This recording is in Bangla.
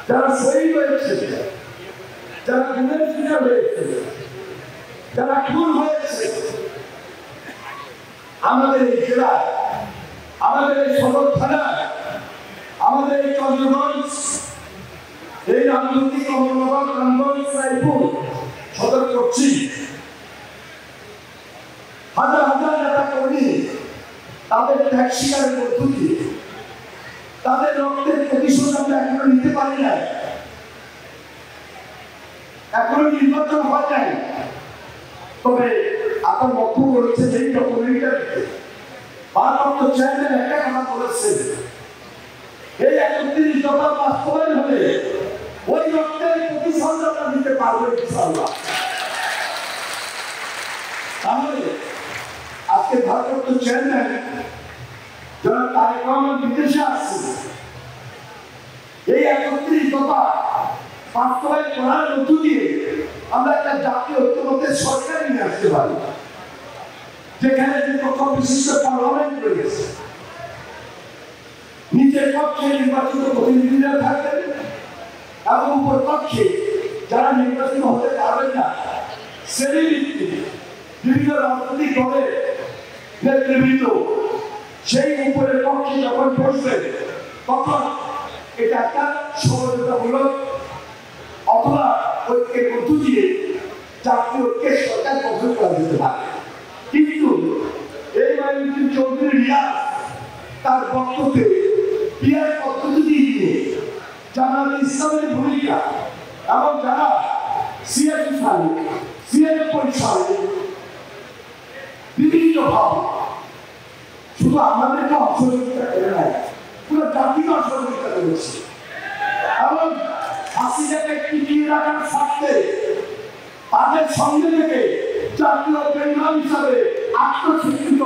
যারা শহীদ হয়েছে, যারা গুণের শিকার হয়েছে, যারা খুন হয়েছে, আমাদের এই জেলায়, আমাদের এই সদর থানায়, আমাদের এই চন্দ্রগঞ্জ, এই রামগঞ্জ, কমলনগর, রামগঞ্জ, রায়পুর সদর করছি, হাজার হাজার নেতা কর্মী তাদের ত্যাগ স্বীকারের মধ্য দিয়ে তাদের রক্তের প্রতিশোধ আমরা এখনো নিতে পারি না। এখনো নির্বাচন হয় নাই। তবে আপনার বক্তব্য রয়েছে যেই ডকুমেন্টটা ভারপ্রাপ্ত চেয়ারম্যান একটা কথা বলেছেন, এই ৩১ দফা বাস্তবায়ন হলে ওই রক্তের প্রতিশোধ আমরা নিতে পারবো ইনশাআল্লাহ। তাহলে আজকে ভারপ্রাপ্ত চেয়ারম্যান যারা তারেক রহমান বিদেশে আসছে, এই ৩১ দফা বাস্তবায়ন করার মধ্য দিয়ে আমরা একটা জাতীয় ঐক্যমত্যের সরকার নিয়ে আসতে পারি, যেখানে প্রথম বিশিষ্ট পার্লামেন্ট রয়েছে, নিচের পক্ষে নির্বাচিত প্রতিনিধিরা থাকবেন এবং উপর পক্ষে যারা নির্বাচিত হতে পারবেন না, শ্রেণীভিত্তিক বিভিন্ন রাজনৈতিক দলের নেতৃবৃন্দ সেই উপরের পক্ষে যখন বসবে তখন এটা একটা সহযোগিতামূলক অথবা ঐক্যের মধ্য দিয়ে জাতীয় ঐক্যের সরকার গঠন করা যেতে পারে। কিন্তু এই মাইনুদ্দিন চৌধুরী রিয়াজ তার বক্তব্যে বিয়ার পদ্ধতি দিয়ে জামাতে ইসলামের ভূমিকা এবং যারা সিএসি সালে সিএস পরিষদে বিভিন্ন ভাব শুধু আমাদেরকে অসহযোগিতা করে নাই, পুরো জাতিকে অসহযোগিতা করেছে এবং হাসিনাকে টিকিয়ে রাখার স্বার্থে তাদের সঙ্গে থেকে জাতীয় বেঙ্গল হিসাবে আত্মস্বীকৃত